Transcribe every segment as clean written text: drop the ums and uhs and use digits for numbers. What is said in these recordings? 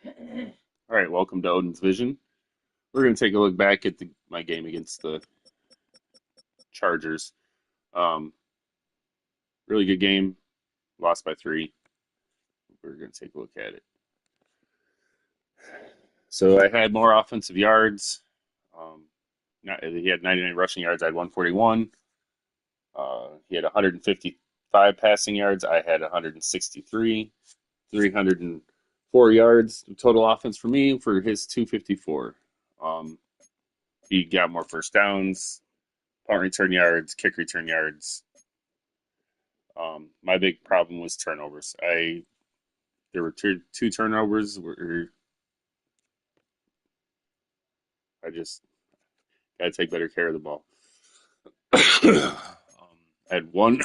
All right, welcome to Odin's Vision. We're going to take a look back at my game against the Chargers. Um, really good game, lost by 3. We're going to take a look at it. So I had more offensive yards. Um, he had 99 rushing yards. I had 141. He had 155 passing yards. I had 163. 304 yards total offense for me for his 254. Um, he got more first downs, punt return yards, kick return yards. My big problem was turnovers. There were two turnovers where I just got to take better care of the ball. I had one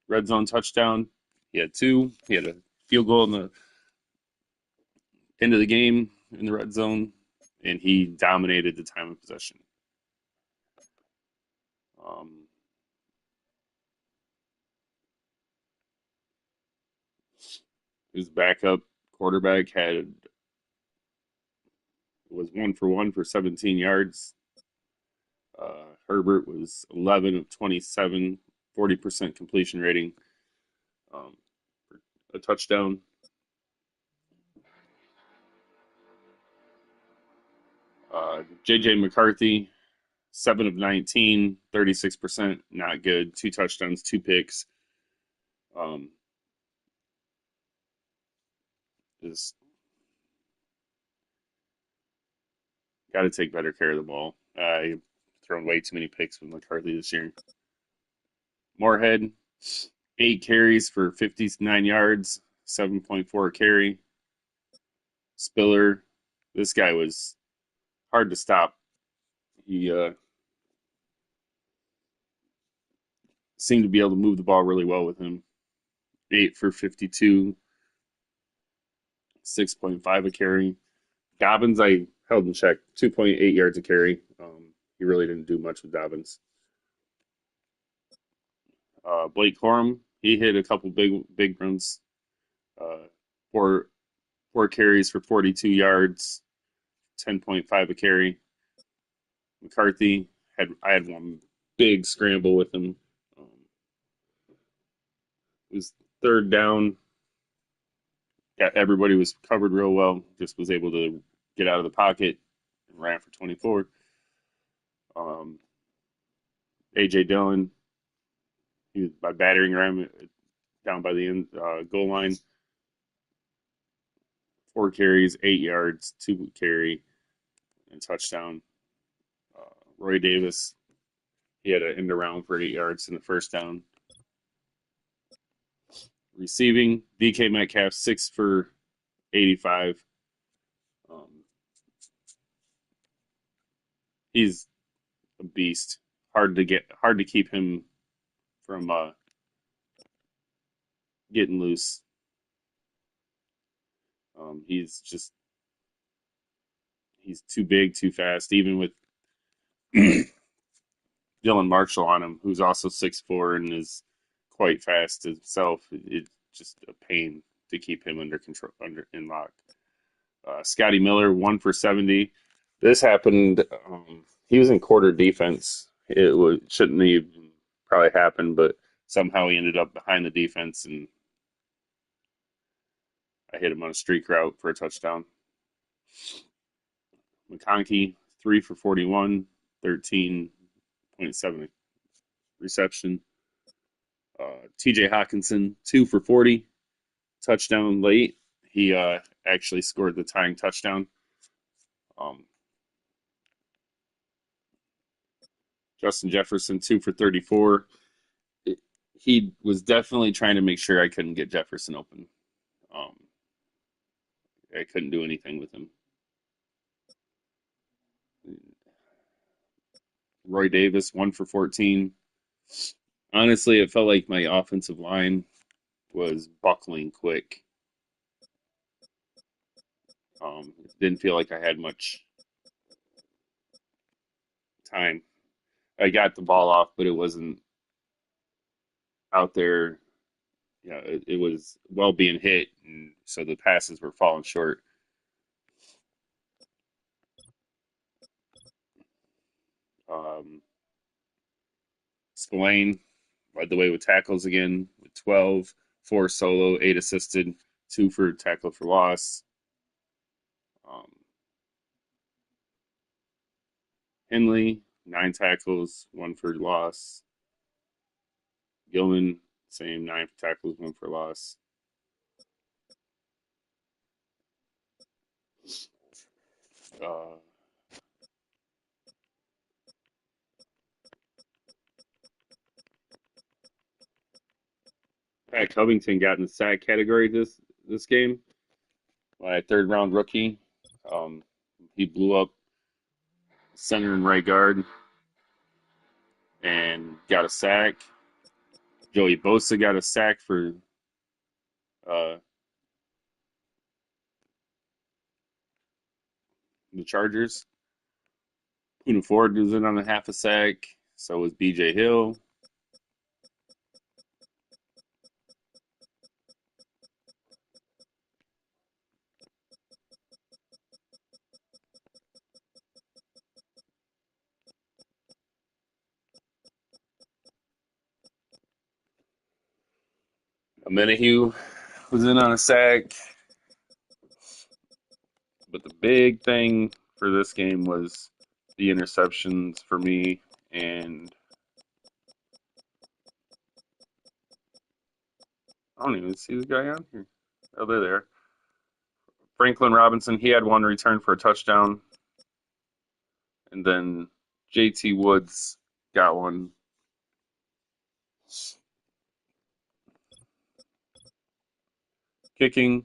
red zone touchdown. He had two. He had a field goal in the end of the game in the red zone, and he dominated the time of possession. Um, his backup quarterback was 1 for 1 for 17 yards. Herbert was 11 of 27, 40% completion rating, um, for a touchdown. JJ McCarthy, 7 of 19, 36%, not good. 2 touchdowns, 2 picks. Um, just got to take better care of the ball. I thrown way too many picks with McCarthy this year. Moorhead, 8 carries for 59 yards, 7.4 carry. Spiller, this guy was hard to stop. He seemed to be able to move the ball really well with him. 8 for 52, 6.5 a carry. Dobbins, I held in check, 2.8 yards a carry. He really didn't do much with Dobbins. Blake Corum, he hit a couple big runs. Uh, four four carries for 42 yards, 10.5 a carry. McCarthy I had one big scramble with him. It was third down. Everybody was covered real well. Just was able to get out of the pocket and ran for 24. Um, AJ Dillon, he was by battering ram down by the end goal line. 4 carries, 8 yards, 2 carry, and touchdown. Roy Davis, he had an end around for 8 yards in the first down. Receiving, DK Metcalf, 6 for 85. Um, he's a beast. Hard to keep him from getting loose. He's just he's too big, too fast. Even with Dylan Marshall on him, who's also 6'4" and is quite fast himself, it's just a pain to keep him under control, under in lock. Scotty Miller, 1 for 70. This happened. He was in quarter defense. Shouldn't even probably happen, but somehow he ended up behind the defense, and I hit him on a streak route for a touchdown. McConkey, 3 for 41, 13.7 reception. TJ Hawkinson, 2 for 40, touchdown late. He actually scored the tying touchdown. Um, Justin Jefferson, 2 for 34. He was definitely trying to make sure I couldn't get Jefferson open. Um, I couldn't do anything with him. Roy Davis, 1 for 14. Honestly, it felt like my offensive line was buckling quick. It didn't feel like I had much time. I got the ball off, but it wasn't out there Yeah, it was well being hit, and so the passes were falling short. Um, Spillane led the way with tackles again with 12, four solo, eight assisted, two for tackle for loss. Um, Henley, nine tackles, one for loss. Gilman, same, nine tackles, one for loss. Uh, Pat Covington got in the sack category this game. My third round rookie. Um, he blew up center and right guard and got a sack. Joey Bosa got a sack for uh, the Chargers. Poona Ford was in on a half a sack. So was B.J. Hill. Amenahue was in on a sack. But the big thing for this game was the interceptions for me. And I don't even see the guy on here. Oh, they're there. Franklin Robinson, he had one return for a touchdown. And then JT Woods got one. Kicking,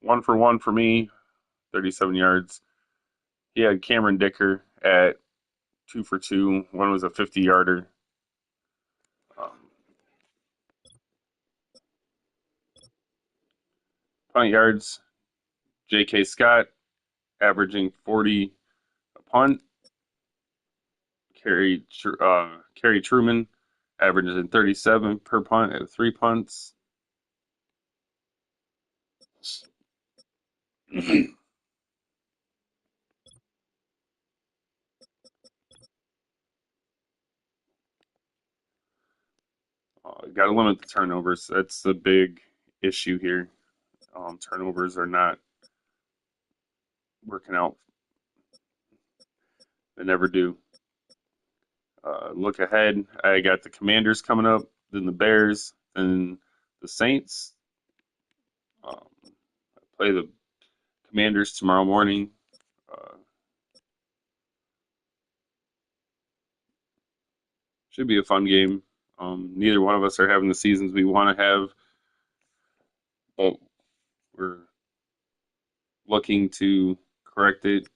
one for me, 37 yards. He had Cameron Dicker at two for two. One was a 50-yarder. Um, Punt yards, J.K. Scott averaging 40 a punt. Kerry Truman averaging 37 per punt at three punts. Got to limit the turnovers. That's the big issue here. Turnovers are not working out. They never do. Look ahead. I got the Commanders coming up, then the Bears, then the Saints. Play the Commanders tomorrow morning. Uh, should be a fun game. Neither one of us are having the seasons we want to have, but we're looking to correct it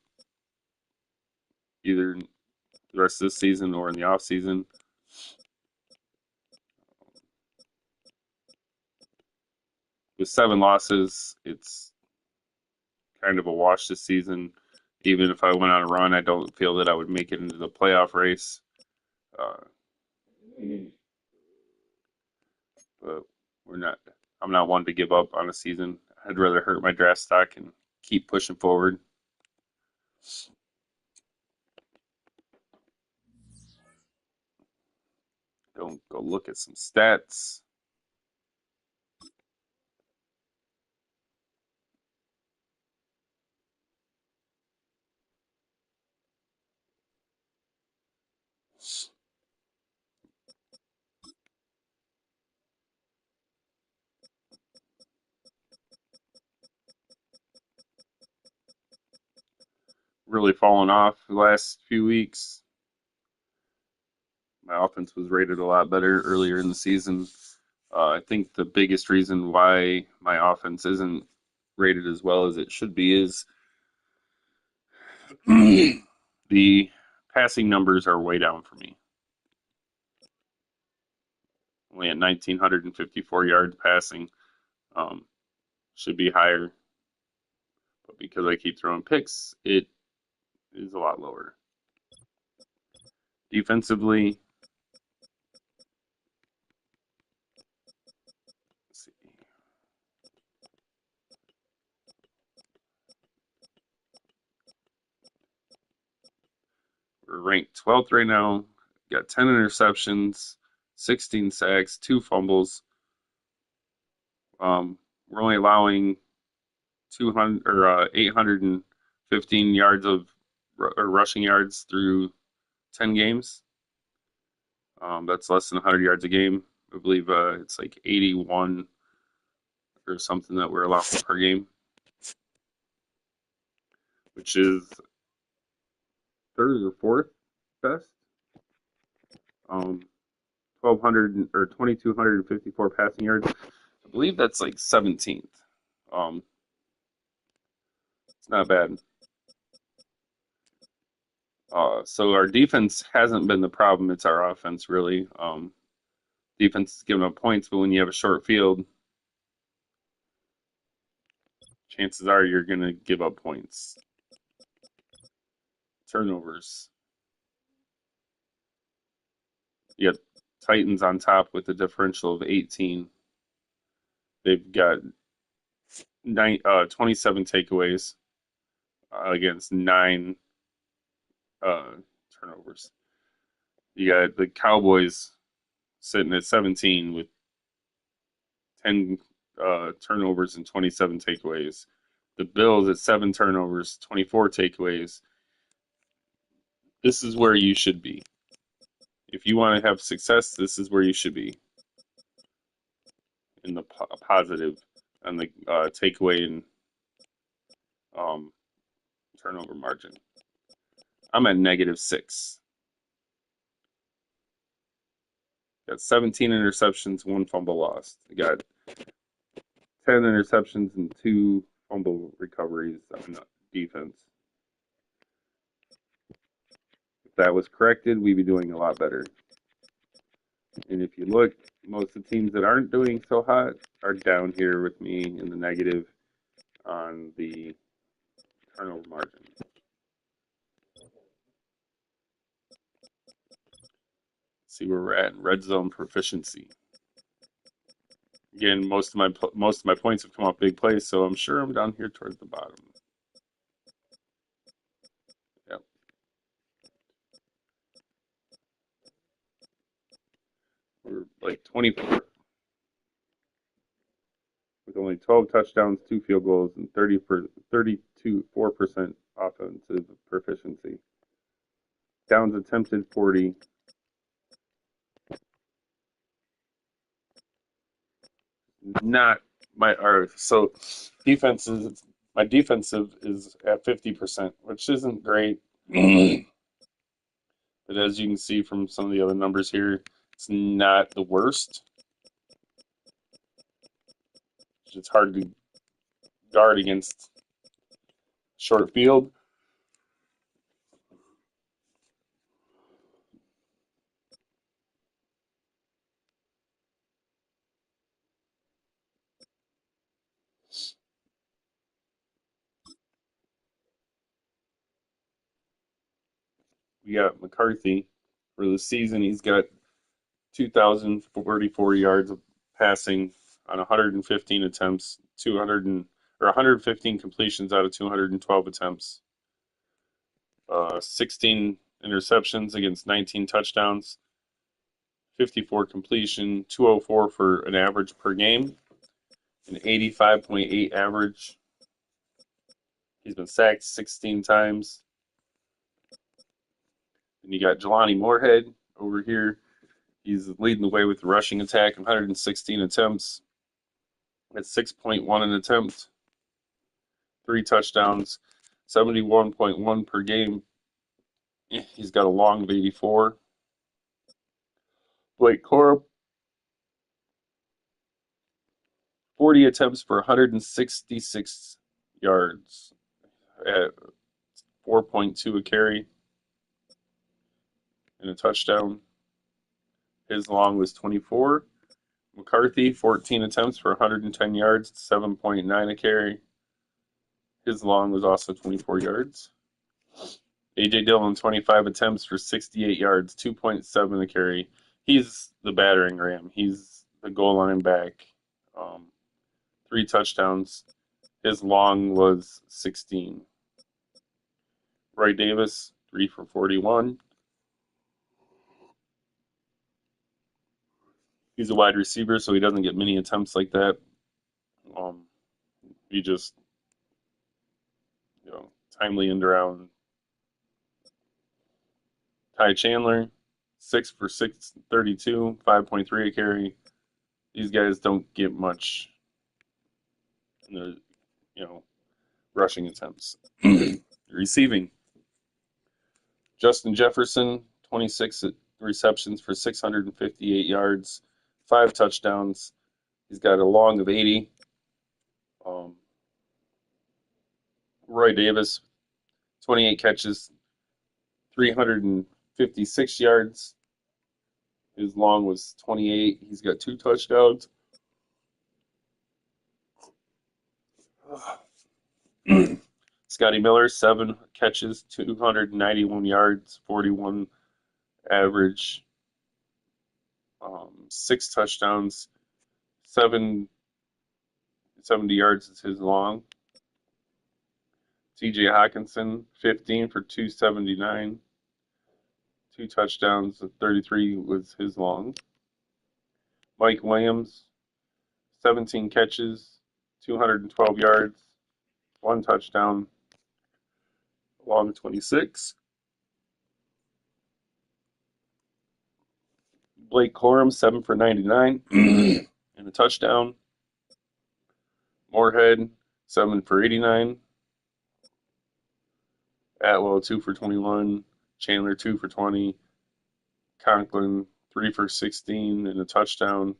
either the rest of this season or in the off season. With seven losses, it's kind of a wash this season. Even if I went on a run, I don't feel that I would make it into the playoff race. Uh, but we're not. I'm not one to give up on a season. I'd rather hurt my draft stock and keep pushing forward. Don't go look at some stats. Really fallen off the last few weeks. My offense was rated a lot better earlier in the season. I think the biggest reason why my offense isn't rated as well as it should be is the passing numbers are way down for me. Only at 1,954 yards passing. Um, should be higher, but because I keep throwing picks, it is a lot lower. Defensively, ranked 12th right now. Got 10 interceptions, 16 sacks, 2 fumbles. We're only allowing 200 or 815 yards of rushing yards through 10 games. That's less than 100 yards a game. I believe it's like 81 or something that we're allowing per game, which is third or fourth best. 1,200 or 2,254 passing yards. I believe that's like 17th. Um, it's not bad. So our defense hasn't been the problem. It's our offense, really. Defense is giving up points, but when you have a short field, chances are you're going to give up points. Turnovers. You got Titans on top with a differential of 18. They've got 27 takeaways against 9 turnovers. You got the Cowboys sitting at 17 with 10 turnovers and 27 takeaways. The Bills at 7 turnovers, 24 takeaways. This is where you should be. If you want to have success, this is where you should be in the positive and the takeaway and turnover margin. I'm at -6. Got 17 interceptions, 1 fumble lost. I got 10 interceptions and 2 fumble recoveries on defense. If that was corrected, we'd be doing a lot better. And if you look, most of the teams that aren't doing so hot are down here with me in the negative on the turnover margin. Let's see where we're at in red zone proficiency. Again, most of my points have come off big plays, so I'm sure I'm down here towards the bottom. Yep. We're like 24 with only 12 touchdowns, 2 field goals, and 4% offensive proficiency. Downs attempted 40. Not so defenses. My defensive is at 50%, which isn't great. But as you can see from some of the other numbers here, it's not the worst. It's hard to guard against short field. We got McCarthy for the season. He's got 2,044 yards of passing on 115 attempts, 115 completions out of 212 attempts, 16 interceptions against 19 touchdowns, 54 completion, 204 for an average per game, an 85.8 average. He's been sacked 16 times. And you got Jelani Moorhead over here. He's leading the way with the rushing attack, 116 attempts at 6.1 an attempt, 3 touchdowns, 71.1 per game. He's got a long of 84. Blake Corup, 40 attempts for 166 yards at 4.2 a carry and a touchdown. His long was 24. McCarthy, 14 attempts for 110 yards, 7.9 a carry. His long was also 24 yards. A.J. Dillon, 25 attempts for 68 yards, 2.7 a carry. He's the battering ram. He's the goal line back. 3 touchdowns. His long was 16. Roy Davis, 3 for 41. He's a wide receiver, so he doesn't get many attempts like that. Um, he just, you know, timely end around. Ty Chandler, 6 for 632, 5.3 a carry. These guys don't get much in the, you know, rushing attempts. Receiving, Justin Jefferson, 26 receptions for 658 yards, 5 touchdowns. He's got a long of 80. Um, Roy Davis, 28 catches, 356 yards. His long was 28. He's got 2 touchdowns. Scotty Miller, 7 catches, 291 yards, 41 average, 6 touchdowns, 770 yards is his long. TJ Hawkinson, 15 for 279, 2 touchdowns, 33 was his long. Mike Williams, 17 catches, 212 yards, 1 touchdown, long 26. Blake Corum, 7 for 99 and a touchdown. Moorhead, 7 for 89. Atwell, 2 for 21. Chandler, 2 for 20. Conklin, 3 for 16 and a touchdown.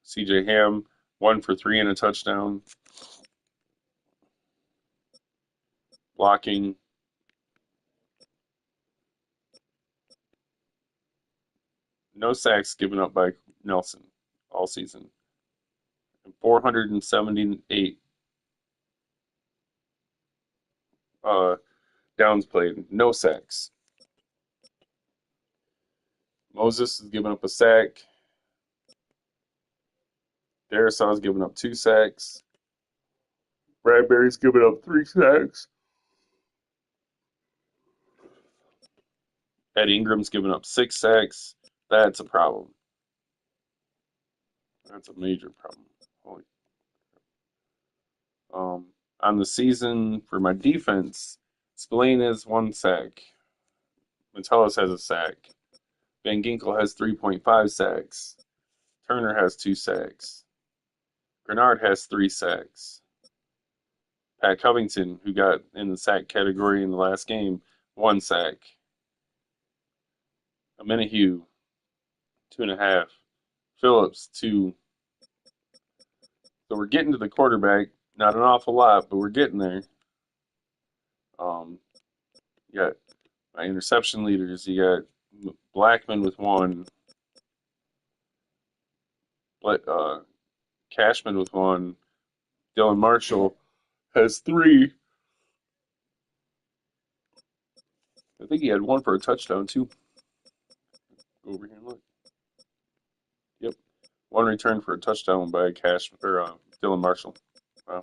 CJ Ham, 1 for 3 and a touchdown. Blocking, no sacks given up by Nelson all season. And 478 downs played, no sacks. Moses has given up a sack. Darrisaw's given up 2 sacks. Bradbury's given up 3 sacks. Ed Ingram's given up 6 sacks. That's a problem. That's a major problem. Holy. On the season for my defense, Spillane has 1 sack. Metellus has a sack. Van Ginkel has 3.5 sacks. Turner has 2 sacks. Grenard has 3 sacks. Pat Covington, who got in the sack category in the last game, 1 sack. Amenahue, 2.5. Phillips, 2. So we're getting to the quarterback. Not an awful lot, but we're getting there. You got my interception leaders. You got Blackman with 1. Cashman with 1. Dylan Marshall has 3. I think he had 1 for a touchdown too. Go over here and look. Yep, 1 return for a touchdown by Dylan Marshall. Wow.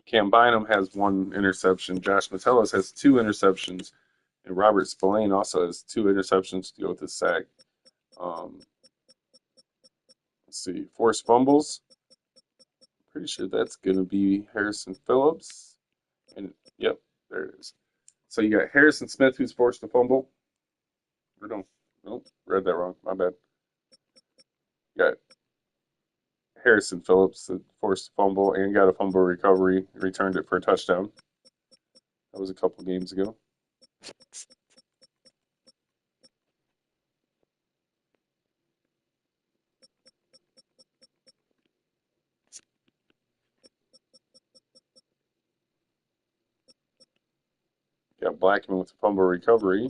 Cam Bynum has 1 interception. Josh Metellus has 2 interceptions, and Robert Spillane also has 2 interceptions to go with his sack. Let's see, forced fumbles. Pretty sure that's going to be Harrison Phillips. And yep, there it is. So you got Harrison Smith, who's forced a fumble. Or no, nope, read that wrong. My bad. You got Harrison Phillips that forced a fumble and got a fumble recovery, returned it for a touchdown. That was a couple games ago. Got Blackman with a fumble recovery.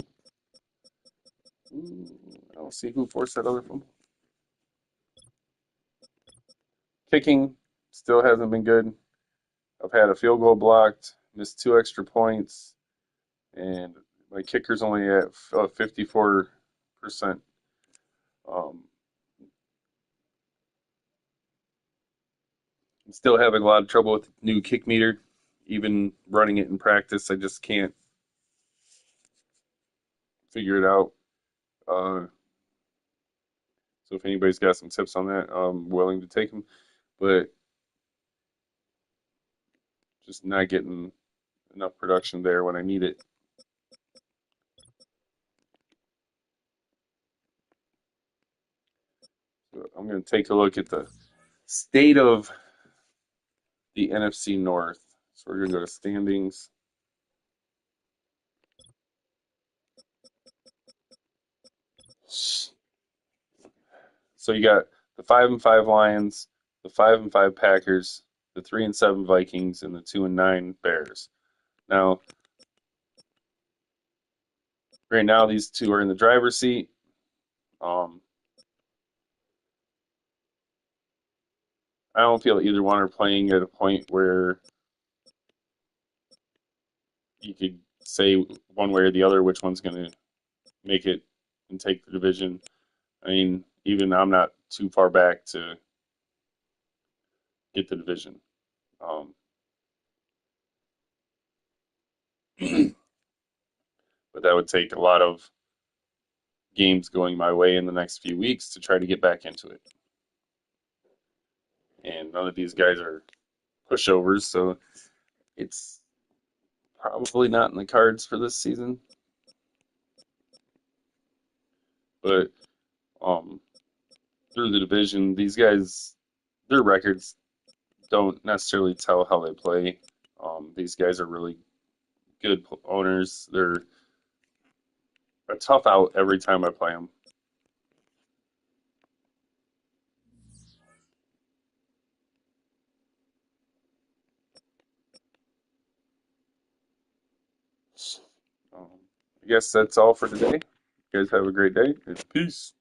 I don't see who forced that other fumble. Kicking still hasn't been good. I've had a field goal blocked, missed 2 extra points, and my kicker's only at 54%. I'm still having a lot of trouble with the new kick meter. Even running it in practice, I just can't figure it out. Uh, so if anybody's got some tips on that, I'm willing to take them. But just not getting enough production there when I need it. So I'm going to take a look at the state of the NFC North. So we're going to go to standings. So you got the 5-5 Lions, the 5-5 Packers, the 3-7 Vikings, and the 2-9 Bears. Now, right now, these two are in the driver's seat. Um, I don't feel either one are playing at a point where you could say one way or the other which one's going to make it and take the division. I mean, even I'm not too far back to get the division. Um, but that would take a lot of games going my way in the next few weeks to try to get back into it. And none of these guys are pushovers, so it's probably not in the cards for this season. But um, through the division, these guys, their records don't necessarily tell how they play. These guys are really good owners. They're a tough out every time I play them. Um, I guess that's all for today. You guys have a great day. Peace.